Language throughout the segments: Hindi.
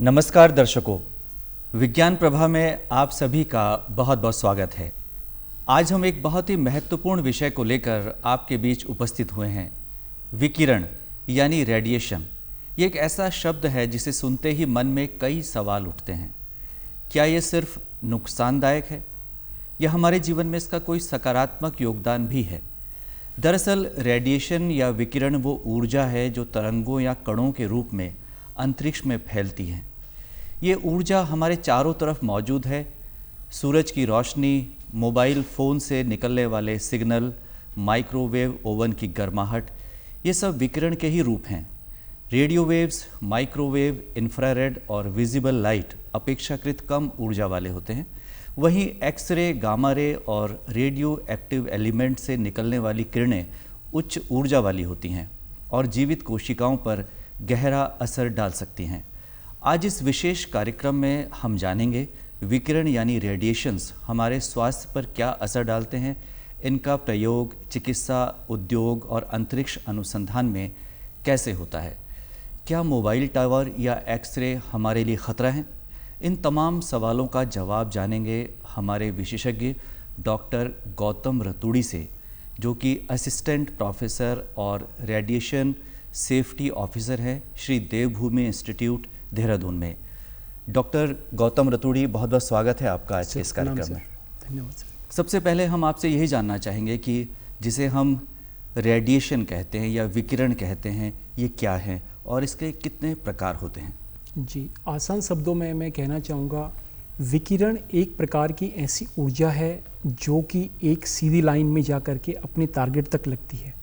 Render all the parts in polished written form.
नमस्कार दर्शकों, विज्ञान प्रभा में आप सभी का बहुत बहुत स्वागत है। आज हम एक बहुत ही महत्वपूर्ण विषय को लेकर आपके बीच उपस्थित हुए हैं। विकिरण यानी रेडिएशन। ये एक ऐसा शब्द है जिसे सुनते ही मन में कई सवाल उठते हैं। क्या ये सिर्फ नुकसानदायक है या हमारे जीवन में इसका कोई सकारात्मक योगदान भी है? दरअसल रेडिएशन या विकिरण वो ऊर्जा है जो तरंगों या कणों के रूप में अंतरिक्ष में फैलती हैं। ये ऊर्जा हमारे चारों तरफ मौजूद है। सूरज की रोशनी, मोबाइल फ़ोन से निकलने वाले सिग्नल, माइक्रोवेव ओवन की गर्माहट, ये सब विकिरण के ही रूप हैं। रेडियो वेव्स, माइक्रोवेव, इंफ्रारेड और विजिबल लाइट अपेक्षाकृत कम ऊर्जा वाले होते हैं। वहीं एक्सरे, गामा रे और रेडियो एक्टिव एलिमेंट से निकलने वाली किरणें उच्च ऊर्जा वाली होती हैं और जीवित कोशिकाओं पर गहरा असर डाल सकती हैं। आज इस विशेष कार्यक्रम में हम जानेंगे विकिरण यानी रेडिएशंस हमारे स्वास्थ्य पर क्या असर डालते हैं, इनका प्रयोग चिकित्सा, उद्योग और अंतरिक्ष अनुसंधान में कैसे होता है। क्या मोबाइल टावर या एक्सरे हमारे लिए खतरा है? इन तमाम सवालों का जवाब जानेंगे हमारे विशेषज्ञ डॉक्टर गौतम रतूड़ी से, जो कि असिस्टेंट प्रोफेसर और रेडिएशन सेफ्टी ऑफिसर है श्री देवभूमि इंस्टीट्यूट देहरादून में। डॉक्टर गौतम रतूड़ी, बहुत बहुत स्वागत है आपका आज के इस कार्यक्रम में। धन्यवाद। सबसे पहले हम आपसे यही जानना चाहेंगे कि जिसे हम रेडिएशन कहते हैं या विकिरण कहते हैं, ये क्या है और इसके कितने प्रकार होते हैं? जी, आसान शब्दों में मैं कहना चाहूँगा, विकिरण एक प्रकार की ऐसी ऊर्जा है जो कि एक सीधी लाइन में जा कर के अपने टारगेट तक लगती है।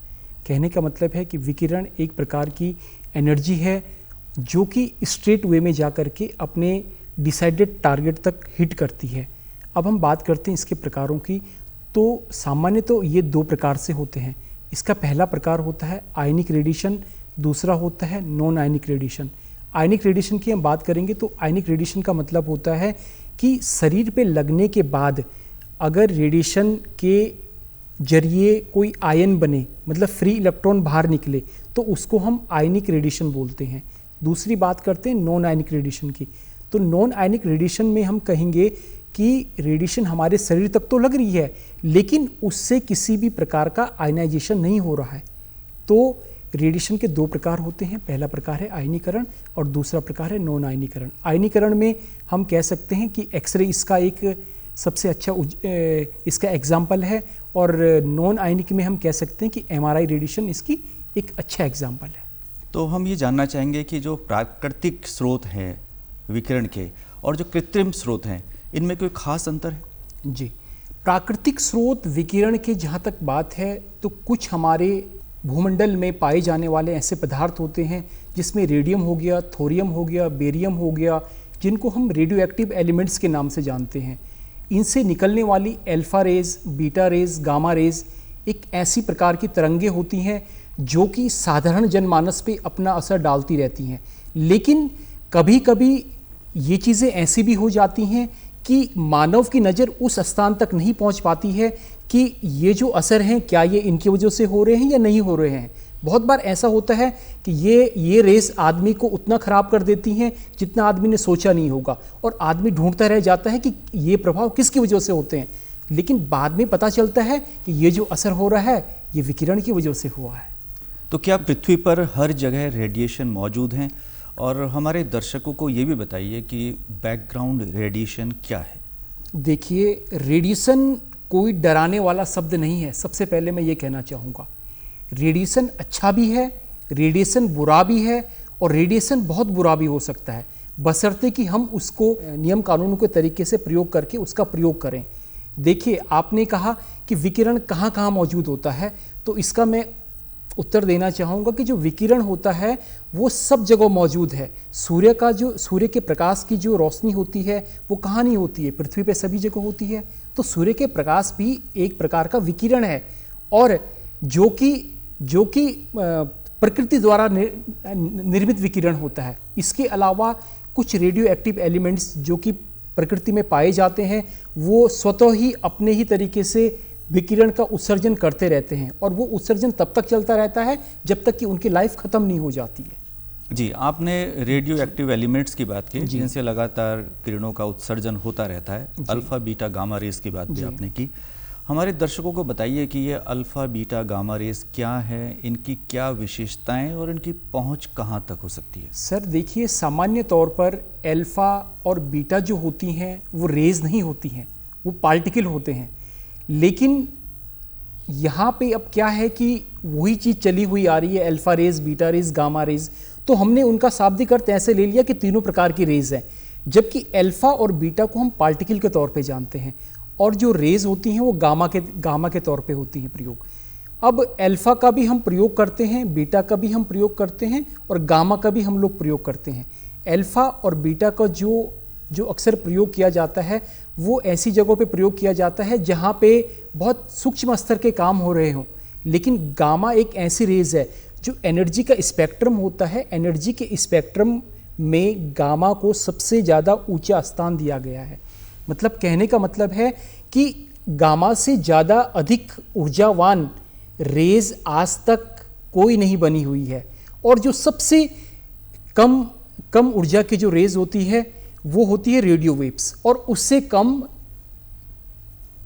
कहने का मतलब है कि विकिरण एक प्रकार की एनर्जी है जो कि स्ट्रेट वे में जा कर के अपने डिसाइडेड टारगेट तक हिट करती है। अब हम बात करते हैं इसके प्रकारों की, तो सामान्य तो ये दो प्रकार से होते हैं। इसका पहला प्रकार होता है आयनिक रेडिएशन, दूसरा होता है नॉन आयनिक रेडिएशन। आयनिक रेडिएशन की हम बात करेंगे तो आयनिक रेडिएशन का मतलब होता है कि शरीर पे लगने के बाद अगर रेडिएशन के जरिए कोई आयन बने, मतलब फ्री इलेक्ट्रॉन बाहर निकले, तो उसको हम आयनिक रेडिएशन बोलते हैं। दूसरी बात करते हैं नॉन आयनिक रेडिएशन की। तो नॉन आयनिक रेडिएशन में हम कहेंगे कि रेडिएशन हमारे शरीर तक तो लग रही है लेकिन उससे किसी भी प्रकार का आयनाइजेशन नहीं हो रहा है। तो रेडिएशन के दो प्रकार होते हैं। पहला प्रकार है आयनीकरण और दूसरा प्रकार है नॉन आयनीकरण। आयनीकरण में हम कह सकते हैं कि एक्सरे इसका एक सबसे अच्छा इसका एग्जाम्पल है, और नॉन आयनिक में हम कह सकते हैं कि एमआरआई रेडिएशन इसकी एक अच्छा एग्जाम्पल है। तो हम ये जानना चाहेंगे कि जो प्राकृतिक स्रोत हैं विकिरण के और जो कृत्रिम स्रोत हैं, इनमें कोई खास अंतर है? जी, प्राकृतिक स्रोत विकिरण की जहाँ तक बात है तो कुछ हमारे भूमंडल में पाए जाने वाले ऐसे पदार्थ होते हैं जिसमें रेडियम हो गया, थोरियम हो गया, बेरियम हो गया, जिनको हम रेडियो एक्टिव एलिमेंट्स के नाम से जानते हैं। इनसे निकलने वाली alpha rays, beta rays, gamma rays एक ऐसी प्रकार की तरंगे होती हैं जो कि साधारण जनमानस पे अपना असर डालती रहती हैं। लेकिन कभी कभी ये चीज़ें ऐसी भी हो जाती हैं कि मानव की नज़र उस स्थान तक नहीं पहुंच पाती है कि ये जो असर हैं क्या ये इनकी वजह से हो रहे हैं या नहीं हो रहे हैं। बहुत बार ऐसा होता है कि ये रेस आदमी को उतना ख़राब कर देती हैं जितना आदमी ने सोचा नहीं होगा, और आदमी ढूंढता रह जाता है कि ये प्रभाव किसकी वजह से होते हैं। लेकिन बाद में पता चलता है कि ये जो असर हो रहा है ये विकिरण की वजह से हुआ है। तो क्या पृथ्वी पर हर जगह रेडिएशन मौजूद हैं? और हमारे दर्शकों को ये भी बताइए कि बैकग्राउंड रेडिएशन क्या है? देखिए, रेडिएशन कोई डराने वाला शब्द नहीं है। सबसे पहले मैं ये कहना चाहूँगा, रेडिएशन अच्छा भी है, रेडिएशन बुरा भी है, और रेडिएशन बहुत बुरा भी हो सकता है, बशर्ते कि हम उसको नियम कानून के तरीके से प्रयोग करके उसका प्रयोग करें। देखिए, आपने कहा कि विकिरण कहाँ कहाँ मौजूद होता है, तो इसका मैं उत्तर देना चाहूँगा कि जो विकिरण होता है वो सब जगह मौजूद है। सूर्य के प्रकाश की जो रोशनी होती है वो कहाँ नहीं होती है? पृथ्वी पे सभी जगह होती है। तो सूर्य के प्रकाश भी एक प्रकार का विकिरण है, और जो कि प्रकृति द्वारा निर्मित विकिरण होता है। इसके अलावा कुछ रेडियो एक्टिव एलिमेंट्स जो कि प्रकृति में पाए जाते हैं वो स्वतः ही अपने ही तरीके से विकिरण का उत्सर्जन करते रहते हैं, और वो उत्सर्जन तब तक चलता रहता है जब तक कि उनकी लाइफ खत्म नहीं हो जाती है। जी, आपने रेडियो एक्टिव एलिमेंट्स की बात की जी। जिनसे लगातार किरणों का उत्सर्जन होता रहता है। अल्फ़ा बीटा गामा रेस की बात भी जी। आपने की। हमारे दर्शकों को बताइए कि ये अल्फ़ा बीटा गामा रेस क्या है, इनकी क्या विशेषताएं और इनकी पहुंच कहां तक हो सकती है? सर देखिए, सामान्य तौर पर अल्फ़ा और बीटा जो होती हैं वो रेज नहीं होती हैं, वो पार्टिकल होते हैं। लेकिन यहाँ पे अब क्या है कि वही चीज़ चली हुई आ रही है, alpha rays, beta rays, gamma rays, तो हमने उनका शाब्दिक अर्थ ऐसे ले लिया कि तीनों प्रकार की रेज हैं, जबकि अल्फ़ा और बीटा को हम पार्टिकल के तौर पे जानते हैं और जो रेज होती हैं वो गामा के तौर पे होती हैं प्रयोग। अब अल्फ़ा का भी हम प्रयोग करते हैं, बीटा का भी हम प्रयोग करते हैं और गामा का भी हम लोग प्रयोग करते हैं। अल्फ़ा और बीटा का जो अक्सर प्रयोग किया जाता है वो ऐसी जगहों पे प्रयोग किया जाता है जहाँ पे बहुत सूक्ष्म स्तर के काम हो रहे हों। लेकिन गामा एक ऐसी रेज है जो एनर्जी का स्पेक्ट्रम होता है, एनर्जी के स्पेक्ट्रम में गामा को सबसे ज़्यादा ऊंचा स्थान दिया गया है। मतलब कहने का मतलब है कि गामा से ज़्यादा अधिक ऊर्जावान रेज आज तक कोई नहीं बनी हुई है। और जो सबसे कम ऊर्जा की जो रेज होती है वो होती है रेडियो वेव्स, और उससे कम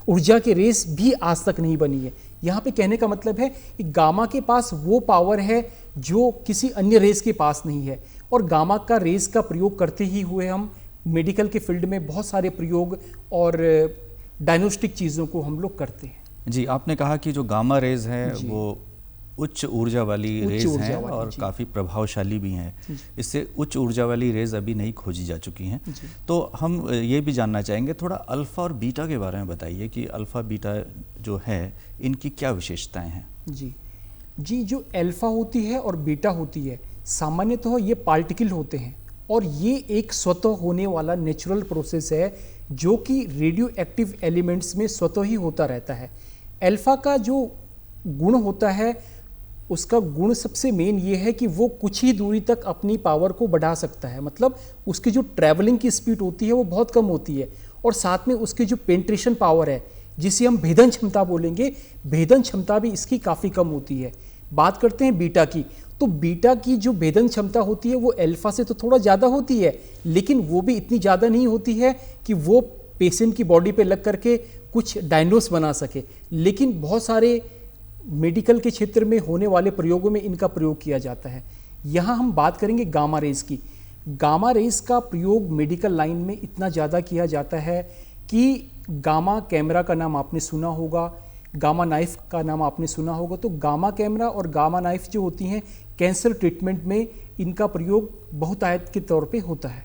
ऊर्जा की रेस भी आज तक नहीं बनी है। यहाँ पे कहने का मतलब है कि गामा के पास वो पावर है जो किसी अन्य रेस के पास नहीं है, और गामा का रेस का प्रयोग करते ही हुए हम मेडिकल के फील्ड में बहुत सारे प्रयोग और डायग्नोस्टिक चीज़ों को हम लोग करते हैं। जी, आपने कहा कि जो गामा रेज है वो उच्च ऊर्जा वाली रेज हैं और काफ़ी प्रभावशाली भी हैं। इससे उच्च ऊर्जा वाली रेज अभी नहीं खोजी जा चुकी हैं। तो हम ये भी जानना चाहेंगे, थोड़ा अल्फ़ा और बीटा के बारे में बताइए कि अल्फ़ा बीटा जो है इनकी क्या विशेषताएं हैं? जी, जो अल्फ़ा होती है और बीटा होती है सामान्यतः ये पार्टिकल होते हैं, और ये एक स्वतः होने वाला नेचुरल प्रोसेस है जो कि रेडियो एक्टिव एलिमेंट्स में स्वतः ही होता रहता है। अल्फ़ा का जो गुण होता है उसका गुण सबसे मेन ये है कि वो कुछ ही दूरी तक अपनी पावर को बढ़ा सकता है। मतलब उसकी जो ट्रैवलिंग की स्पीड होती है वो बहुत कम होती है, और साथ में उसकी जो पेंट्रेशन पावर है जिसे हम भेदन क्षमता बोलेंगे, भेदन क्षमता भी इसकी काफ़ी कम होती है। बात करते हैं बीटा की, तो बीटा की जो भेदन क्षमता होती है वो अल्फ़ा से तो थोड़ा ज़्यादा होती है, लेकिन वो भी इतनी ज़्यादा नहीं होती है कि वो पेशेंट की बॉडी पे लग करके कुछ डायग्नोस बना सके। लेकिन बहुत सारे मेडिकल के क्षेत्र में होने वाले प्रयोगों में इनका प्रयोग किया जाता है। यहाँ हम बात करेंगे गामा रेज की। गामा रेज का प्रयोग मेडिकल लाइन में इतना ज़्यादा किया जाता है कि गामा कैमरा का नाम आपने सुना होगा, गामा नाइफ का नाम आपने सुना होगा। तो गामा कैमरा और गामा नाइफ जो होती हैं कैंसर ट्रीटमेंट में इनका प्रयोग बहुतायत के तौर पे होता है।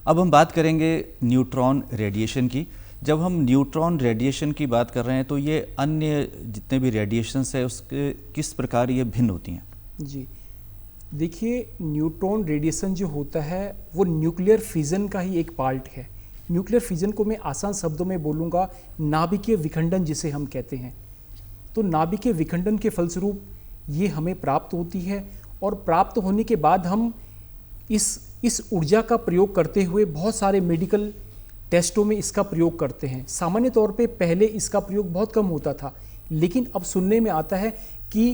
अब हम बात करेंगे न्यूट्रॉन रेडिएशन की। जब हम न्यूट्रॉन रेडिएशन की बात कर रहे हैं तो ये अन्य जितने भी रेडिएशंस है उसके किस प्रकार ये भिन्न होती हैं? जी देखिए, न्यूट्रॉन रेडिएशन जो होता है वो न्यूक्लियर फिजन का ही एक पार्ट है। न्यूक्लियर फिजन को मैं आसान शब्दों में बोलूँगा नाभिकीय विखंडन जिसे हम कहते हैं। तो नाभिकीय विखंडन के फलस्वरूप ये हमें प्राप्त होती है, और प्राप्त होने के बाद हम इस ऊर्जा का प्रयोग करते हुए बहुत सारे मेडिकल टेस्टों में इसका प्रयोग करते हैं। सामान्य तौर पे पहले इसका प्रयोग बहुत कम होता था, लेकिन अब सुनने में आता है कि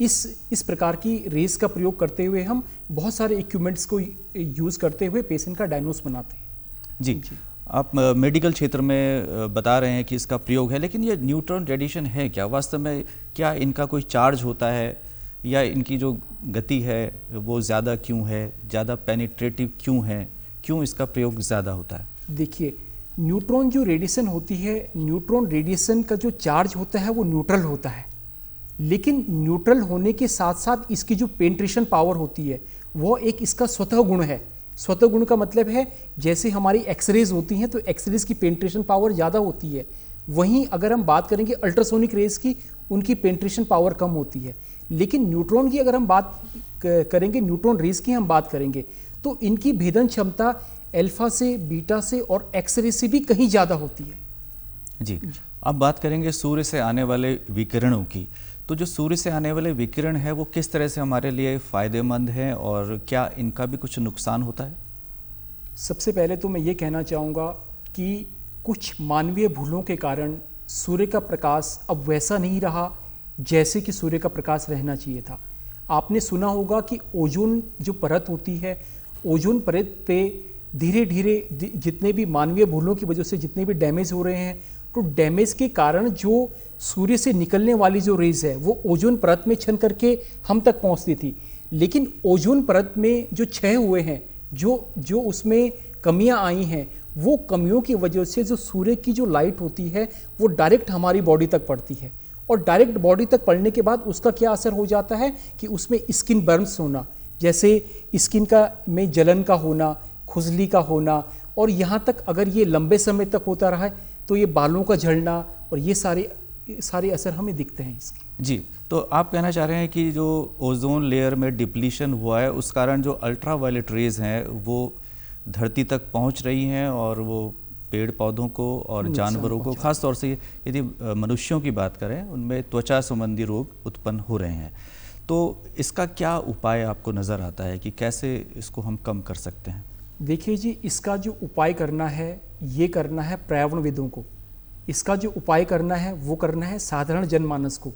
इस प्रकार की रेस का प्रयोग करते हुए हम बहुत सारे इक्विपमेंट्स को यूज़ करते हुए पेशेंट का डायग्नोस बनाते हैं। जी, आप मेडिकल क्षेत्र में बता रहे हैं कि इसका प्रयोग है, लेकिन ये न्यूट्रॉन रेडिएशन है क्या वास्तव में? क्या इनका कोई चार्ज होता है, या इनकी जो गति है वो ज़्यादा क्यों है, ज़्यादा पेनिट्रेटिव क्यों है, क्यों इसका प्रयोग ज़्यादा होता है? देखिए, न्यूट्रॉन जो रेडिएशन होती है, न्यूट्रॉन रेडिएशन का जो चार्ज होता है वो न्यूट्रल होता है, लेकिन न्यूट्रल होने के साथ साथ इसकी जो पेंट्रेशन पावर होती है वो एक इसका स्वतः गुण है। स्वतः गुण का मतलब है जैसे हमारी एक्सरेज होती हैं तो एक्सरेज की पेंट्रेशन पावर ज़्यादा होती है, वहीं अगर हम बात करेंगे अल्ट्रासोनिक रेज की, उनकी पेंट्रेशन पावर कम होती है। लेकिन न्यूट्रॉन की अगर हम बात करेंगे, न्यूट्रॉन रेज की हम बात करेंगे, तो इनकी भेदन क्षमता अल्फा से, बीटा से और एक्सरे से भी कहीं ज़्यादा होती है। जी, अब बात करेंगे सूर्य से आने वाले विकिरणों की। तो जो सूर्य से आने वाले विकिरण है वो किस तरह से हमारे लिए फ़ायदेमंद है, और क्या इनका भी कुछ नुकसान होता है? सबसे पहले तो मैं ये कहना चाहूँगा कि कुछ मानवीय भूलों के कारण सूर्य का प्रकाश अब वैसा नहीं रहा जैसे कि सूर्य का प्रकाश रहना चाहिए था। आपने सुना होगा कि ओजोन जो परत होती है, ओजोन परत पे धीरे धीरे जितने भी मानवीय भूलों की वजह से जितने भी डैमेज हो रहे हैं, तो डैमेज के कारण जो सूर्य से निकलने वाली जो रेज है वो ओजोन परत में छन करके हम तक पहुंचती थी। लेकिन ओजोन परत में जो क्षय हुए हैं, जो उसमें कमियां आई हैं, वो कमियों की वजह से जो सूर्य की जो लाइट होती है वो डायरेक्ट हमारी बॉडी तक पड़ती है, और डायरेक्ट बॉडी तक पड़ने के बाद उसका क्या असर हो जाता है कि उसमें स्किन बर्न्स होना, जैसे स्किन का में जलन का होना, खुजली का होना, और यहाँ तक अगर ये लंबे समय तक होता रहा है तो ये बालों का झड़ना, और ये सारे असर हमें दिखते हैं इसके। जी, तो आप कहना चाह रहे हैं कि जो ओजोन लेयर में डिप्लीशन हुआ है उस कारण जो अल्ट्रा वायलेट रेज हैं वो धरती तक पहुंच रही हैं, और वो पेड़ पौधों को और जानवरों को, खास तौर से यदि मनुष्यों की बात करें, उनमें त्वचा संबंधी रोग उत्पन्न हो रहे हैं। तो इसका क्या उपाय आपको नज़र आता है कि कैसे इसको हम कम कर सकते हैं? देखिए जी, इसका जो उपाय करना है ये करना है पर्यावरणविदों को। इसका जो उपाय करना है वो करना है साधारण जनमानस को।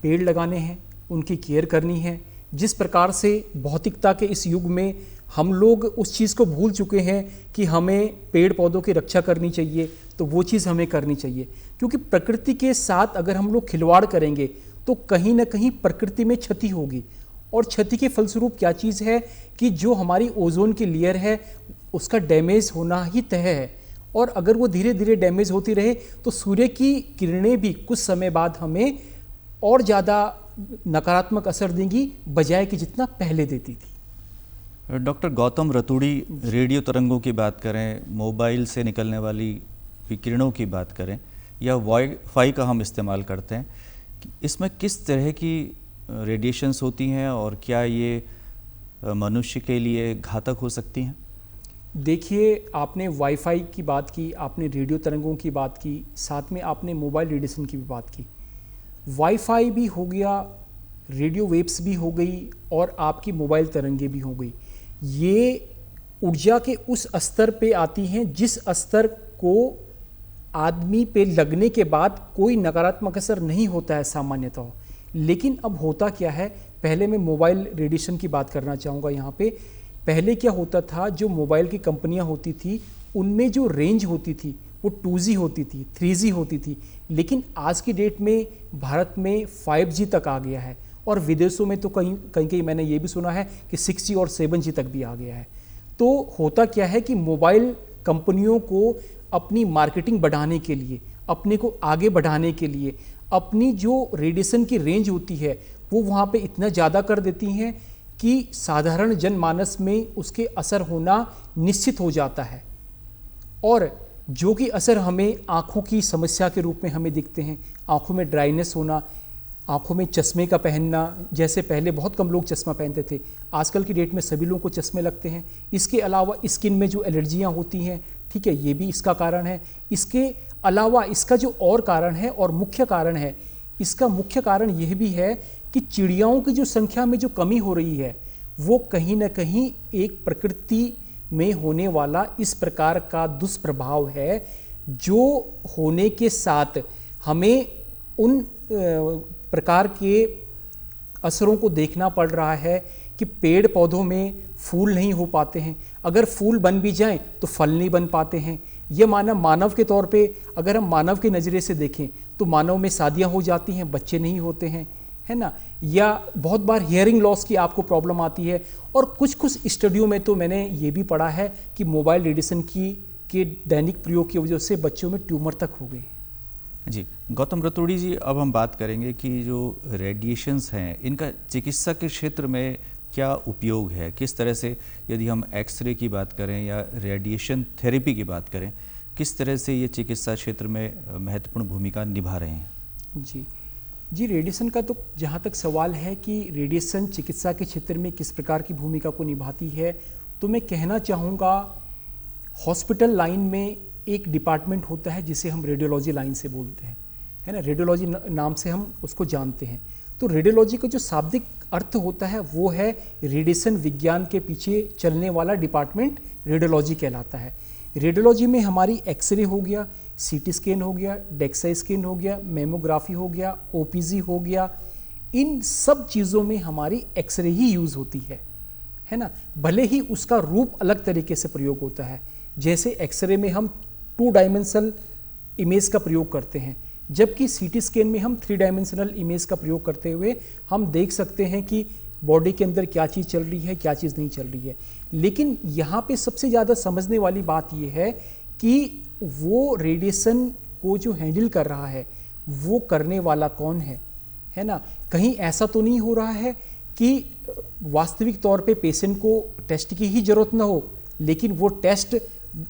पेड़ लगाने हैं, उनकी केयर करनी है। जिस प्रकार से भौतिकता के इस युग में हम लोग उस चीज़ को भूल चुके हैं कि हमें पेड़ पौधों की रक्षा करनी चाहिए, तो वो चीज़ हमें करनी चाहिए, क्योंकि प्रकृति के साथ अगर हम लोग खिलवाड़ करेंगे तो कहीं ना कहीं प्रकृति में क्षति होगी। और क्षति के फलस्वरूप क्या चीज़ है कि जो हमारी ओजोन की लेयर है उसका डैमेज होना ही तय है, और अगर वो धीरे धीरे डैमेज होती रहे तो सूर्य की किरणें भी कुछ समय बाद हमें और ज़्यादा नकारात्मक असर देंगी बजाय कि जितना पहले देती थी। डॉक्टर गौतम रतूड़ी, रेडियो तरंगों की बात करें, मोबाइल से निकलने वाली विकिरणों की बात करें, या वाईफाई का हम इस्तेमाल करते हैं, इसमें किस तरह की रेडिएशंस होती हैं और क्या ये मनुष्य के लिए घातक हो सकती हैं? देखिए, आपने वाईफाई की बात की, आपने रेडियो तरंगों की बात की, साथ में आपने मोबाइल रेडिएशन की भी बात की। वाईफाई भी हो गया, रेडियो वेव्स भी हो गई, और आपकी मोबाइल तरंगे भी हो गई। ये ऊर्जा के उस स्तर पे आती हैं जिस स्तर को आदमी पे लगने के बाद कोई नकारात्मक असर नहीं होता है सामान्यतः। लेकिन अब होता क्या है, पहले मैं मोबाइल रेडिएशन की बात करना चाहूँगा यहाँ पे। पहले क्या होता था, जो मोबाइल की कंपनियाँ होती थी उनमें जो रेंज होती थी वो 2G होती थी, 3G होती थी, लेकिन आज की डेट में भारत में 5G तक आ गया है, और विदेशों में तो कहीं मैंने ये भी सुना है कि 6G और 7G तक भी आ गया है। तो होता क्या है कि मोबाइल कंपनियों को अपनी मार्केटिंग बढ़ाने के लिए, अपने को आगे बढ़ाने के लिए, अपनी जो रेडिएशन की रेंज होती है वो वहाँ पे इतना ज़्यादा कर देती हैं कि साधारण जनमानस में उसके असर होना निश्चित हो जाता है, और जो कि असर हमें आँखों की समस्या के रूप में हमें दिखते हैं। आँखों में ड्राइनेस होना, आँखों में चश्मे का पहनना, जैसे पहले बहुत कम लोग चश्मा पहनते थे, आजकल की डेट में सभी लोगों को चश्मे लगते हैं। इसके अलावा स्किन में जो एलर्जियाँ होती हैं, ठीक है, ये भी इसका कारण है। इसके अलावा इसका जो और कारण है और मुख्य कारण है, इसका मुख्य कारण यह भी है कि चिड़ियाओं की जो संख्या में जो कमी हो रही है वो कहीं ना कहीं एक प्रकृति में होने वाला इस प्रकार का दुष्प्रभाव है, जो होने के साथ हमें उन प्रकार के असरों को देखना पड़ रहा है कि पेड़ पौधों में फूल नहीं हो पाते हैं, अगर फूल बन भी जाएं तो फल नहीं बन पाते हैं। ये मानव के तौर पे अगर हम मानव के नज़रिए से देखें तो मानव में शादियां हो जाती हैं, बच्चे नहीं होते हैं, है ना, या बहुत बार हियरिंग लॉस की आपको प्रॉब्लम आती है। और कुछ स्टडियों में तो मैंने ये भी पढ़ा है कि मोबाइल रेडिएशन के दैनिक प्रयोग की वजह से बच्चों में ट्यूमर तक हो गए। जी, गौतम रतूड़ी जी, अब हम बात करेंगे कि जो रेडिएशंस हैं इनका चिकित्सा के क्षेत्र में क्या उपयोग है, किस तरह से, यदि हम एक्सरे की बात करें या रेडिएशन थेरेपी की बात करें, किस तरह से ये चिकित्सा क्षेत्र में महत्वपूर्ण भूमिका निभा रहे हैं? जी, रेडिएशन का तो जहाँ तक सवाल है कि रेडिएशन चिकित्सा के क्षेत्र में किस प्रकार की भूमिका को निभाती है, तो मैं कहना चाहूँगा हॉस्पिटल लाइन में एक डिपार्टमेंट होता है जिसे हम रेडियोलॉजी लाइन से बोलते हैं, है ना, रेडियोलॉजी नाम से हम उसको जानते हैं। तो रेडियोलॉजी का जो शाब्दिक अर्थ होता है वो है रेडिएशन विज्ञान के पीछे चलने वाला डिपार्टमेंट रेडियोलॉजी कहलाता है। रेडियोलॉजी में हमारी एक्सरे हो गया, सीटी स्कैन हो गया, डेक्सा स्कैन हो गया, मेमोग्राफी हो गया, ओपीजी हो गया, इन सब चीज़ों में हमारी एक्सरे ही यूज़ होती है ना। भले ही उसका रूप अलग तरीके से प्रयोग होता है, जैसे एक्सरे में हम 2 डायमेंशनल इमेज का प्रयोग करते हैं, जबकि सीटी स्कैन में हम 3 डायमेंशनल इमेज का प्रयोग करते हुए हम देख सकते हैं कि बॉडी के अंदर क्या चीज़ चल रही है, क्या चीज़ नहीं चल रही है। लेकिन यहाँ पे सबसे ज़्यादा समझने वाली बात ये है कि वो रेडिएशन को जो हैंडल कर रहा है वो करने वाला कौन है ना। कहीं ऐसा तो नहीं हो रहा है कि वास्तविक तौर पे पेशेंट को टेस्ट की ही ज़रूरत ना हो, लेकिन वो टेस्ट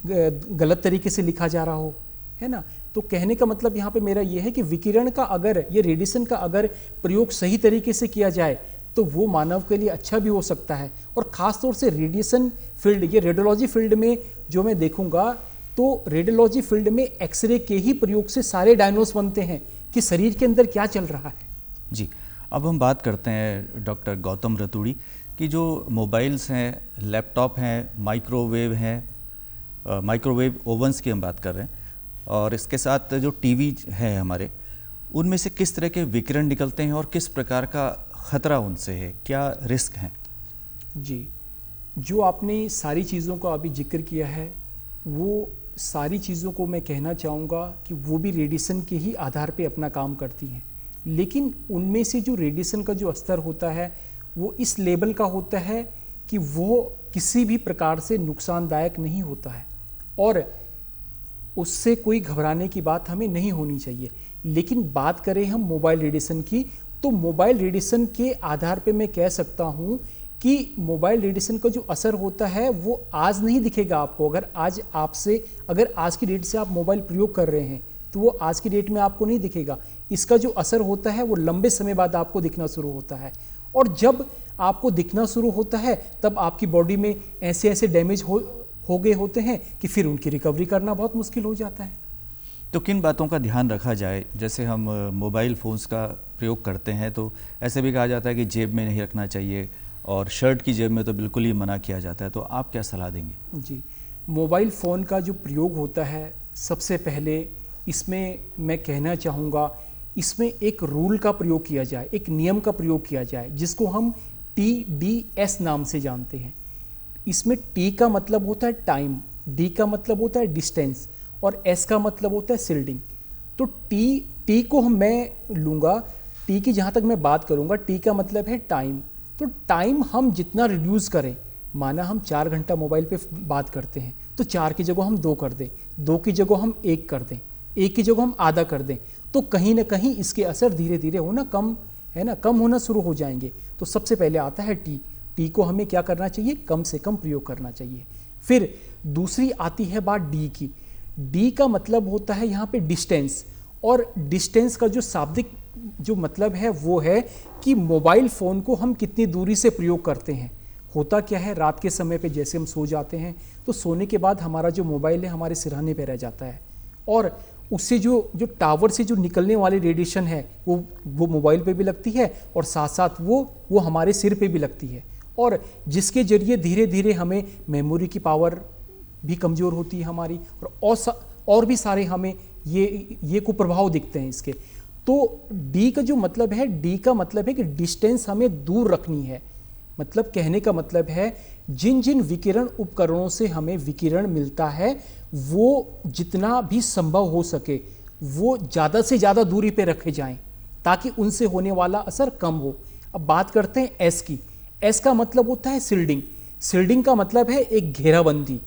गलत तरीके से लिखा जा रहा हो, है ना। तो कहने का मतलब यहाँ पे मेरा ये है कि विकिरण का अगर, ये रेडिएशन का अगर प्रयोग सही तरीके से किया जाए तो वो मानव के लिए अच्छा भी हो सकता है। और ख़ास तौर से रेडिएशन फील्ड, ये रेडियोलॉजी फील्ड में जो मैं देखूंगा तो रेडियोलॉजी फील्ड में एक्सरे के ही प्रयोग से सारे डायग्नोस बनते हैं कि शरीर के अंदर क्या चल रहा है। जी, अब हम बात करते हैं डॉक्टर गौतम रतूड़ी कि जो मोबाइल्स हैं, लैपटॉप हैं, माइक्रोवेव हैं, माइक्रोवेव ओवंस की हम बात कर रहे हैं, और इसके साथ जो टीवी है हमारे, उनमें से किस तरह के विकिरण निकलते हैं और किस प्रकार का खतरा उनसे है, क्या रिस्क हैं? जी, जो आपने सारी चीज़ों का अभी जिक्र किया है, वो सारी चीज़ों को मैं कहना चाहूँगा कि वो भी रेडिएशन के ही आधार पे अपना काम करती हैं। लेकिन उनमें से जो रेडिएशन का जो स्तर होता है वो इस लेवल का होता है कि वो किसी भी प्रकार से नुकसानदायक नहीं होता है और उससे कोई घबराने की बात हमें नहीं होनी चाहिए। लेकिन बात करें हम मोबाइल रेडिएशन की, तो मोबाइल रेडिएशन के आधार पे मैं कह सकता हूँ कि मोबाइल रेडिएशन का जो असर होता है वो आज नहीं दिखेगा आपको। अगर आज की डेट से आप मोबाइल प्रयोग कर रहे हैं तो वो आज की डेट में आपको नहीं दिखेगा। इसका जो असर होता है वो लंबे समय बाद आपको दिखना शुरू होता है, और जब आपको दिखना शुरू होता है तब आपकी बॉडी में ऐसे ऐसे डैमेज हो गए होते हैं कि फिर उनकी रिकवरी करना बहुत मुश्किल हो जाता है। तो किन बातों का ध्यान रखा जाए? जैसे हम मोबाइल फ़ोन्स का प्रयोग करते हैं तो ऐसे भी कहा जाता है कि जेब में नहीं रखना चाहिए, और शर्ट की जेब में तो बिल्कुल ही मना किया जाता है, तो आप क्या सलाह देंगे? जी, मोबाइल फ़ोन का जो प्रयोग होता है, सबसे पहले इसमें मैं कहना चाहूँगा, इसमें एक रूल का प्रयोग किया जाए, एक नियम का प्रयोग किया जाए जिसको हम TDS नाम से जानते हैं। इसमें T का मतलब होता है टाइम, D का मतलब होता है डिस्टेंस और S का मतलब होता है शील्डिंग। तो T को मैं लूँगा, T की जहाँ तक मैं बात करूँगा, T का मतलब है टाइम। तो टाइम हम जितना रिड्यूस करें, माना हम 4 घंटा मोबाइल पे बात करते हैं तो 4 की जगह हम 2 कर दें, 2 की जगह हम 1 कर दें, 1 की जगह हम आधा कर दें, तो कहीं ना कहीं इसके असर धीरे धीरे कम होना शुरू हो जाएंगे। तो सबसे पहले आता है टी को हमें क्या करना चाहिए? कम से कम प्रयोग करना चाहिए। फिर दूसरी आती है बात डी की। डी का मतलब होता है यहाँ पे डिस्टेंस, और डिस्टेंस का जो शाब्दिक जो मतलब है वो है कि मोबाइल फ़ोन को हम कितनी दूरी से प्रयोग करते हैं। होता क्या है, रात के समय पे जैसे हम सो जाते हैं तो सोने के बाद हमारा जो मोबाइल है हमारे सिरहाने पे रह जाता है, और उससे जो टावर से जो निकलने वाली रेडिएशन है वो मोबाइल पे भी लगती है और साथ साथ वो हमारे सिर पे भी लगती है, और जिसके जरिए धीरे धीरे हमें मेमोरी की पावर भी कमज़ोर होती है हमारी, और भी सारे हमें ये कुप्रभाव दिखते हैं इसके। तो डी का जो मतलब है, डी का मतलब है कि डिस्टेंस हमें दूर रखनी है। मतलब कहने का मतलब है जिन जिन विकिरण उपकरणों से हमें विकिरण मिलता है वो जितना भी संभव हो सके वो ज़्यादा से ज़्यादा दूरी पे रखे जाएं ताकि उनसे होने वाला असर कम हो। अब बात करते हैं एस की। एस का मतलब होता है शील्डिंग। शील्डिंग का मतलब है एक घेराबंदी।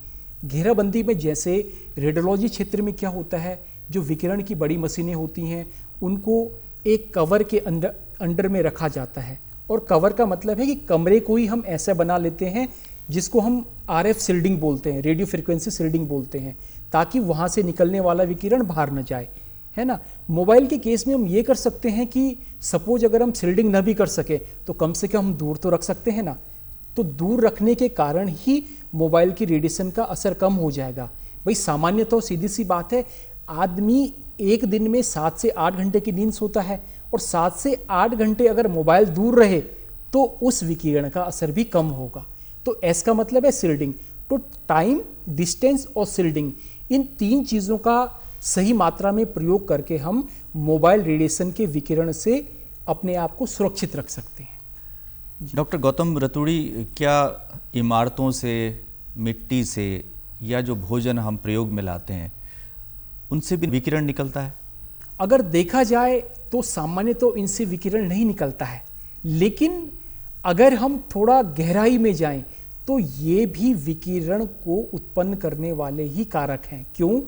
घेराबंदी में जैसे रेडियोलॉजी क्षेत्र में क्या होता है, जो विकिरण की बड़ी मशीनें होती हैं उनको एक कवर के अंडर में रखा जाता है, और कवर का मतलब है कि कमरे को ही हम ऐसा बना लेते हैं जिसको हम RF शील्डिंग बोलते हैं, रेडियो फ्रिक्वेंसी शील्डिंग बोलते हैं, ताकि वहाँ से निकलने वाला विकिरण बाहर न जाए, है ना। मोबाइल के केस में हम ये कर सकते हैं कि सपोज अगर हम शील्डिंग न भी कर सके तो कम से कम हम दूर तो रख सकते हैं ना। तो दूर रखने के कारण ही मोबाइल की रेडिएशन का असर कम हो जाएगा। भाई सामान्य तो सीधी सी बात है, आदमी एक दिन में 7 से 8 घंटे की नींद सोता है, और 7 से 8 घंटे अगर मोबाइल दूर रहे तो उस विकिरण का असर भी कम होगा। तो एस का मतलब है शील्डिंग। तो टाइम, डिस्टेंस और शील्डिंग, इन 3 चीज़ों का सही मात्रा में प्रयोग करके हम मोबाइल रेडिएशन के विकिरण से अपने आप को सुरक्षित रख सकते हैं। डॉक्टर गौतम रतूड़ी, क्या इमारतों से, मिट्टी से या जो भोजन हम प्रयोग में लाते हैं उनसे भी विकिरण निकलता है? अगर देखा जाए तो सामान्य तो इनसे विकिरण नहीं निकलता है, लेकिन अगर हम थोड़ा गहराई में जाएं तो ये भी विकिरण को उत्पन्न करने वाले ही कारक हैं। क्यों?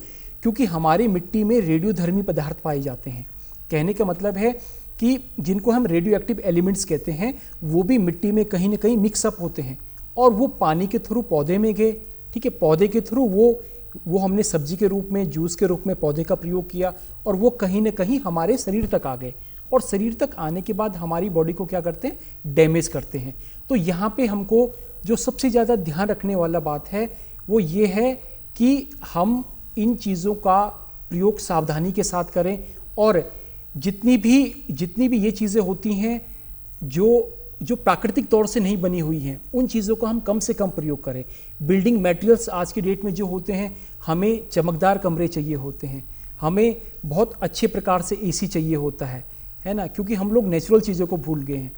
क्योंकि हमारी मिट्टी में रेडियोधर्मी पदार्थ पाए जाते हैं। कहने का मतलब है कि जिनको हम रेडियो एक्टिव एलिमेंट्स कहते हैं वो भी मिट्टी में कहीं ना कहीं मिक्सअप होते हैं और वो पानी के थ्रू पौधे में गए। ठीक है, पौधे के थ्रू वो हमने सब्जी के रूप में, जूस के रूप में पौधे का प्रयोग किया और वो कहीं ना कहीं हमारे शरीर तक आ गए और शरीर तक आने के बाद हमारी बॉडी को क्या करते हैं? डैमेज करते हैं। तो यहाँ पे हमको जो सबसे ज़्यादा ध्यान रखने वाला बात है वो ये है कि हम इन चीज़ों का प्रयोग सावधानी के साथ करें और जितनी भी ये चीज़ें होती हैं जो प्राकृतिक तौर से नहीं बनी हुई हैं उन चीज़ों का हम कम से कम प्रयोग करें। बिल्डिंग मटेरियल्स आज की डेट में जो होते हैं, हमें चमकदार कमरे चाहिए होते हैं, हमें बहुत अच्छे प्रकार से एसी चाहिए होता है ना, क्योंकि हम लोग नेचुरल चीज़ों को भूल गए हैं।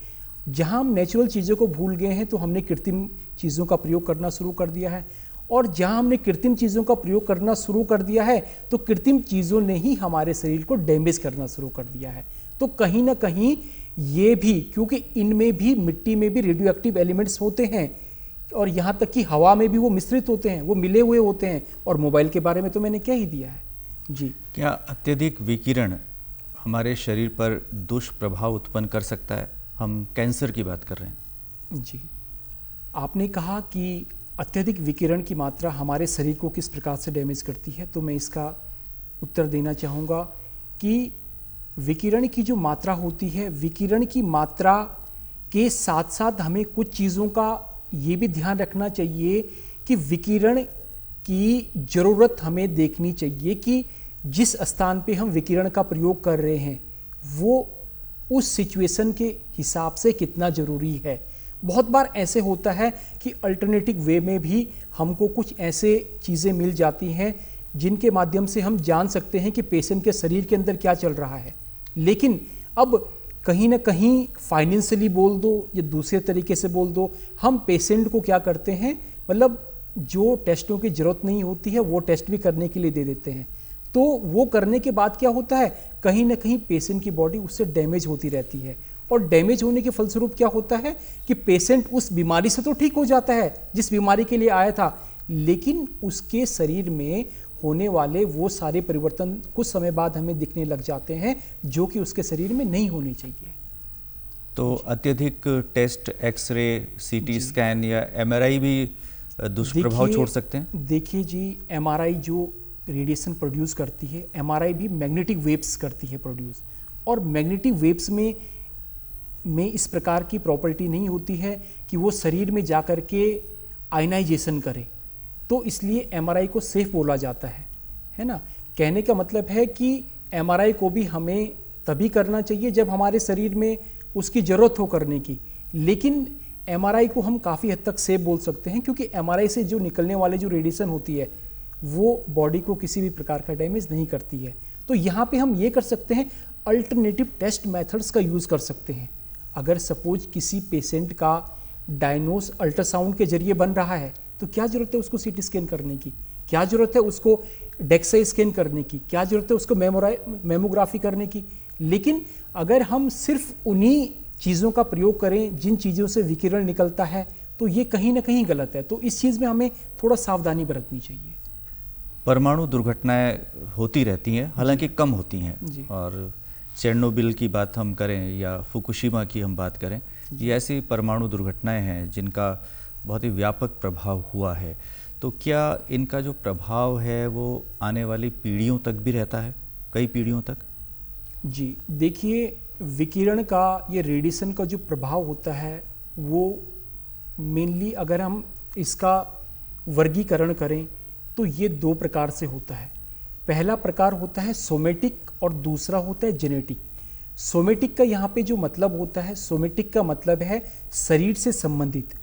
जहाँ हम नेचुरल चीज़ों को भूल गए हैं तो हमने कृत्रिम चीज़ों का प्रयोग करना शुरू कर दिया है और जहाँ हमने कृत्रिम चीज़ों का प्रयोग करना शुरू कर दिया है तो कृत्रिम चीज़ों ने ही हमारे शरीर को डैमेज करना शुरू कर दिया है। तो कहीं ना कहीं ये भी, क्योंकि इनमें भी, मिट्टी में भी रेडियो एक्टिव एलिमेंट्स होते हैं और यहाँ तक कि हवा में भी वो मिश्रित होते हैं, वो मिले हुए होते हैं। और मोबाइल के बारे में तो मैंने क्या ही दिया है जी। क्या अत्यधिक विकिरण हमारे शरीर पर दुष्प्रभाव उत्पन्न कर सकता है? हम कैंसर की बात कर रहे हैं जी। आपने कहा कि अत्यधिक विकिरण की मात्रा हमारे शरीर को किस प्रकार से डैमेज करती है, तो मैं इसका उत्तर देना चाहूँगा कि विकिरण की जो मात्रा होती है, विकिरण की मात्रा के साथ साथ हमें कुछ चीज़ों का ये भी ध्यान रखना चाहिए कि विकिरण की ज़रूरत हमें देखनी चाहिए कि जिस स्थान पे हम विकिरण का प्रयोग कर रहे हैं वो उस सिचुएशन के हिसाब से कितना ज़रूरी है। बहुत बार ऐसे होता है कि अल्टरनेटिव वे में भी हमको कुछ ऐसे चीज़ें मिल जाती हैं जिनके माध्यम से हम जान सकते हैं कि पेशेंट के शरीर के अंदर क्या चल रहा है, लेकिन अब कहीं ना कहीं फाइनेंशियली बोल दो या दूसरे तरीके से बोल दो, हम पेशेंट को क्या करते हैं, मतलब जो टेस्टों की ज़रूरत नहीं होती है वो टेस्ट भी करने के लिए दे देते हैं। तो वो करने के बाद क्या होता है, कहीं ना कहीं पेशेंट की बॉडी उससे डैमेज होती रहती है और डैमेज होने के फलस्वरूप क्या होता है कि पेशेंट उस बीमारी से तो ठीक हो जाता है जिस बीमारी के लिए आया था, लेकिन उसके शरीर में होने वाले वो सारे परिवर्तन कुछ समय बाद हमें दिखने लग जाते हैं जो कि उसके शरीर में नहीं होने चाहिए। तो अत्यधिक टेस्ट, एक्सरे, सीटी स्कैन या एमआरआई भी दुष्प्रभाव छोड़ सकते हैं? देखिए जी, एमआरआई जो रेडिएशन प्रोड्यूस करती है, एमआरआई भी मैग्नेटिक वेव्स करती है प्रोड्यूस, और मैग्नेटिक वेव्स में इस प्रकार की प्रॉपर्टी नहीं होती है कि वो शरीर में जा कर के आयनाइजेशन करे, तो इसलिए एमआरआई को सेफ बोला जाता है ना। कहने का मतलब है कि एमआरआई को भी हमें तभी करना चाहिए जब हमारे शरीर में उसकी ज़रूरत हो करने की, लेकिन एमआरआई को हम काफ़ी हद तक सेफ बोल सकते हैं क्योंकि एमआरआई से जो निकलने वाले जो रेडिएशन होती है वो बॉडी को किसी भी प्रकार का डैमेज नहीं करती है। तो यहाँ पे हम ये कर सकते हैं, अल्टरनेटिव टेस्ट मेथड्स का यूज़ कर सकते हैं। अगर सपोज किसी पेशेंट का डायग्नोस अल्ट्रासाउंड के जरिए बन रहा है तो क्या ज़रूरत है उसको सीटी स्कैन करने की, क्या ज़रूरत है उसको डेक्सा स्कैन करने की, क्या ज़रूरत है उसको मेमोग्राफी करने की। लेकिन अगर हम सिर्फ उन्हीं चीज़ों का प्रयोग करें जिन चीज़ों से विकिरण निकलता है तो ये कहीं ना कहीं गलत है। तो इस चीज़ में हमें थोड़ा सावधानी बरतनी चाहिए। परमाणु दुर्घटनाएं होती रहती हैं, हालांकि कम होती हैं, और चेरनोबिल की बात हम करें या फुकुशिमा की हम बात करें, ये ऐसी परमाणु दुर्घटनाएं हैं जिनका बहुत ही व्यापक प्रभाव हुआ है। तो क्या इनका जो प्रभाव है वो आने वाली पीढ़ियों तक भी रहता है, कई पीढ़ियों तक? जी देखिए, विकिरण का, ये रेडिएशन का जो प्रभाव होता है वो मेनली अगर हम इसका वर्गीकरण करें तो ये दो प्रकार से होता है। पहला प्रकार होता है सोमेटिक और दूसरा होता है जेनेटिक। सोमेटिक का यहाँ पे जो मतलब होता है, सोमेटिक का मतलब है शरीर से संबंधित।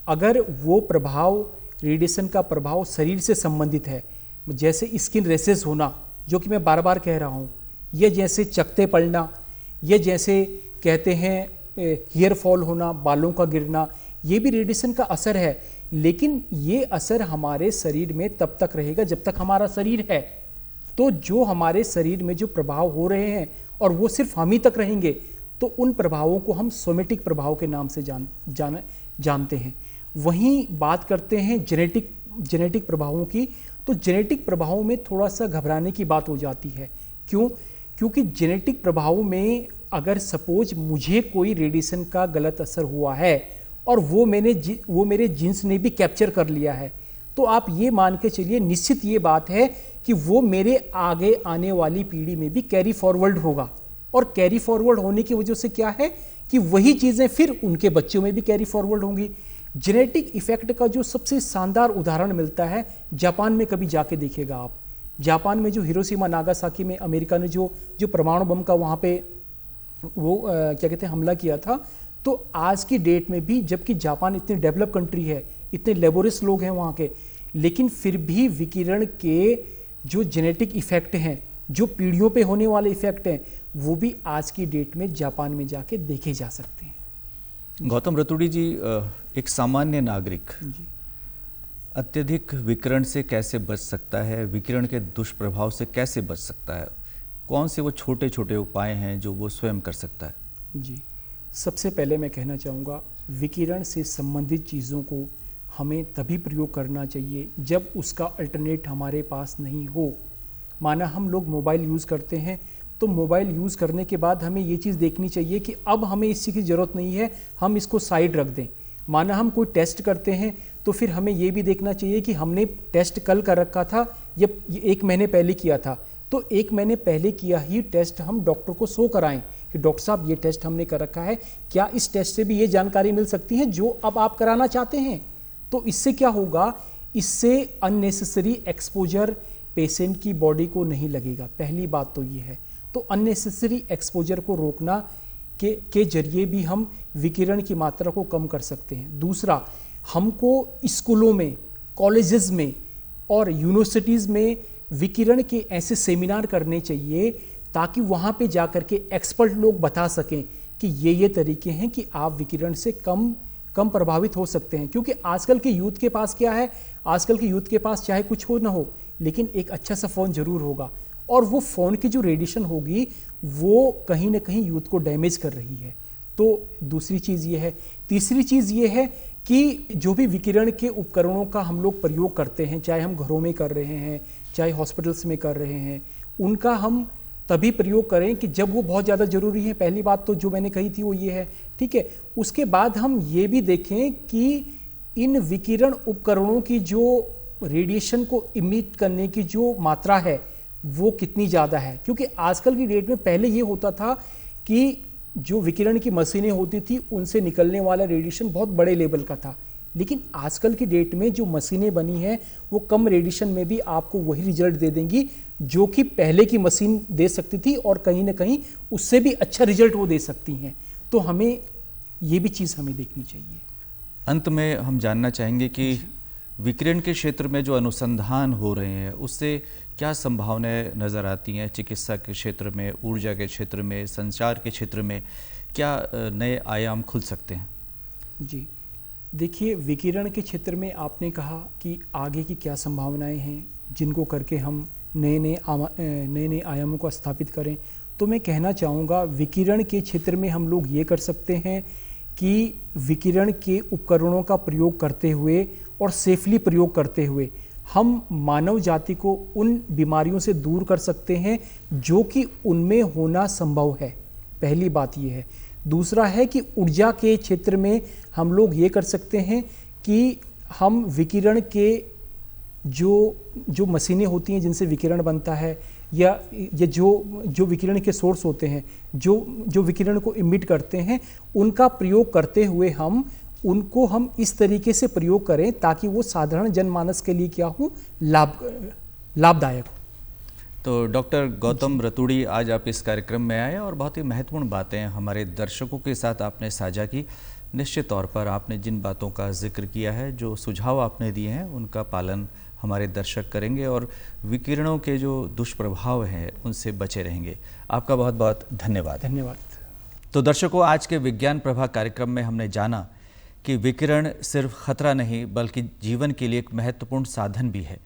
अगर वो प्रभाव, रेडिएशन का प्रभाव शरीर से संबंधित है, जैसे स्किन रेसेस होना जो कि मैं बार बार कह रहा हूँ, या जैसे चकत्ते पड़ना, या जैसे कहते हैं हेयर फॉल होना, बालों का गिरना, ये भी रेडिएशन का असर है। लेकिन ये असर हमारे शरीर में तब तक रहेगा जब तक हमारा शरीर है। तो जो हमारे शरीर में जो प्रभाव हो रहे हैं और वो सिर्फ हम ही तक रहेंगे, तो उन प्रभावों को हम सोमेटिक प्रभाव के नाम से जानते हैं। वहीं बात करते हैं जेनेटिक प्रभावों की, तो जेनेटिक प्रभावों में थोड़ा सा घबराने की बात हो जाती है। क्यों? क्योंकि जेनेटिक प्रभावों में अगर सपोज मुझे कोई रेडिएशन का गलत असर हुआ है और वो मेरे जीन्स ने भी कैप्चर कर लिया है, तो आप ये मान के चलिए, निश्चित ये बात है कि वो मेरे आगे आने वाली पीढ़ी में भी कैरी फॉरवर्ड होगा। और कैरी फॉरवर्ड होने की वजह से क्या है कि वही चीज़ें फिर उनके बच्चों में भी कैरी फॉरवर्ड होंगी। जेनेटिक इफेक्ट का जो सबसे शानदार उदाहरण मिलता है, जापान में कभी जाके देखिएगा आप। जापान में जो हिरोशिमा नागासाकी में अमेरिका ने जो परमाणु बम का वहाँ पे वो क्या कहते हैं हमला किया था, तो आज की डेट में भी, जबकि जापान इतनी डेवलप कंट्री है, इतने लेबोरियस लोग हैं वहाँ के, लेकिन फिर भी विकिरण के जो जेनेटिक इफेक्ट हैं, जो पीढ़ियों पे होने वाले इफेक्ट हैं, वो भी आज की डेट में जापान में जाके देखे जा सकते हैं। गौतम रतूड़ी जी, एक सामान्य नागरिक जी, अत्यधिक विकिरण से कैसे बच सकता है, विकिरण के दुष्प्रभाव से कैसे बच सकता है? कौन से वो छोटे छोटे उपाय हैं जो वो स्वयं कर सकता है? जी, सबसे पहले मैं कहना चाहूँगा, विकिरण से संबंधित चीज़ों को हमें तभी प्रयोग करना चाहिए जब उसका अल्टरनेट हमारे पास नहीं हो। माना हम लोग मोबाइल यूज़ करते हैं, तो मोबाइल यूज़ करने के बाद हमें ये चीज़ देखनी चाहिए कि अब हमें इस चीज़ की ज़रूरत नहीं है, हम इसको साइड रख दें। माना हम कोई टेस्ट करते हैं, तो फिर हमें ये भी देखना चाहिए कि हमने टेस्ट कल कर रखा था या 1 महीने पहले किया था, तो 1 महीने पहले किया ही टेस्ट हम डॉक्टर को शो कराएं कि डॉक्टर साहब ये टेस्ट हमने कर रखा है, क्या इस टेस्ट से भी ये जानकारी मिल सकती है जो अब आप कराना चाहते हैं? तो इससे क्या होगा, इससे अननेसेसरी एक्सपोजर पेशेंट की बॉडी को नहीं लगेगा। पहली बात तो ये है। तो अननेसेसरी एक्सपोजर को रोकना के जरिए भी हम विकिरण की मात्रा को कम कर सकते हैं। दूसरा, हमको स्कूलों में, कॉलेजेस में और यूनिवर्सिटीज़ में विकिरण के ऐसे सेमिनार करने चाहिए ताकि वहाँ पे जाकर के एक्सपर्ट लोग बता सकें कि ये तरीके हैं कि आप विकिरण से कम प्रभावित हो सकते हैं। क्योंकि आजकल के यूथ के पास क्या है, आजकल के यूथ के पास चाहे कुछ हो ना हो, लेकिन एक अच्छा सा फ़ोन ज़रूर होगा, और वो फ़ोन की जो रेडिएशन होगी वो कहीं ना कहीं यूथ को डैमेज कर रही है। तो दूसरी चीज़ ये है। तीसरी चीज़ ये है कि जो भी विकिरण के उपकरणों का हम लोग प्रयोग करते हैं, चाहे हम घरों में कर रहे हैं, चाहे हॉस्पिटल्स में कर रहे हैं, उनका हम तभी प्रयोग करें कि जब वो बहुत ज़्यादा ज़रूरी है। पहली बात तो जो मैंने कही थी वो ये है, ठीक है। उसके बाद हम ये भी देखें कि इन विकिरण उपकरणों की जो रेडिएशन को इमिट करने की जो मात्रा है वो कितनी ज़्यादा है। क्योंकि आजकल की डेट में, पहले ये होता था कि जो विकिरण की मशीनें होती थी उनसे निकलने वाला रेडिएशन बहुत बड़े लेवल का था, लेकिन आजकल की डेट में जो मशीनें बनी हैं वो कम रेडिएशन में भी आपको वही रिजल्ट दे देंगी जो कि पहले की मशीन दे सकती थी, और कहीं ना कहीं उससे भी अच्छा रिजल्ट वो दे सकती हैं। तो हमें ये भी चीज़ हमें देखनी चाहिए। अंत में हम जानना चाहेंगे कि विकिरण के क्षेत्र में जो अनुसंधान हो रहे हैं उससे क्या संभावनाएं नज़र आती हैं? चिकित्सा के क्षेत्र में, ऊर्जा के क्षेत्र में, संचार के क्षेत्र में क्या नए आयाम खुल सकते हैं? जी देखिए, विकिरण के क्षेत्र में आपने कहा कि आगे की क्या संभावनाएं हैं जिनको करके हम नए आयामों को स्थापित करें। तो मैं कहना चाहूँगा, विकिरण के क्षेत्र में हम लोग ये कर सकते हैं कि विकिरण के उपकरणों का प्रयोग करते हुए और सेफली प्रयोग करते हुए हम मानव जाति को उन बीमारियों से दूर कर सकते हैं जो कि उनमें होना संभव है। पहली बात ये है। दूसरा है कि ऊर्जा के क्षेत्र में हम लोग ये कर सकते हैं कि हम विकिरण के जो मशीनें होती हैं जिनसे विकिरण बनता है, या जो विकिरण के सोर्स होते हैं, जो विकिरण को इमिट करते हैं, उनका प्रयोग करते हुए हम इस तरीके से प्रयोग करें ताकि वो साधारण जनमानस के लिए क्या हो, लाभदायक हो। तो डॉक्टर गौतम रतूड़ी, आज आप इस कार्यक्रम में आए और बहुत ही महत्वपूर्ण बातें हमारे दर्शकों के साथ आपने साझा की। निश्चित तौर पर आपने जिन बातों का जिक्र किया है, जो सुझाव आपने दिए हैं, उनका पालन हमारे दर्शक करेंगे और विकिरणों के जो दुष्प्रभाव हैं उनसे बचे रहेंगे। आपका बहुत बहुत धन्यवाद। धन्यवाद। तो दर्शकों, आज के विज्ञान प्रभा कार्यक्रम में हमने जाना कि विकिरण सिर्फ खतरा नहीं बल्कि जीवन के लिए एक महत्वपूर्ण साधन भी है।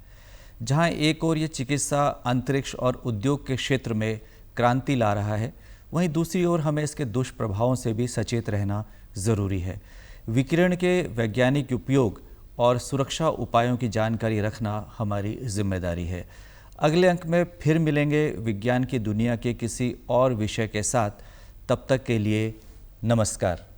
जहां एक ओर ये चिकित्सा, अंतरिक्ष और उद्योग के क्षेत्र में क्रांति ला रहा है, वहीं दूसरी ओर हमें इसके दुष्प्रभावों से भी सचेत रहना ज़रूरी है। विकिरण के वैज्ञानिक उपयोग और सुरक्षा उपायों की जानकारी रखना हमारी जिम्मेदारी है। अगले अंक में फिर मिलेंगे विज्ञान की दुनिया के किसी और विषय के साथ। तब तक के लिए नमस्कार।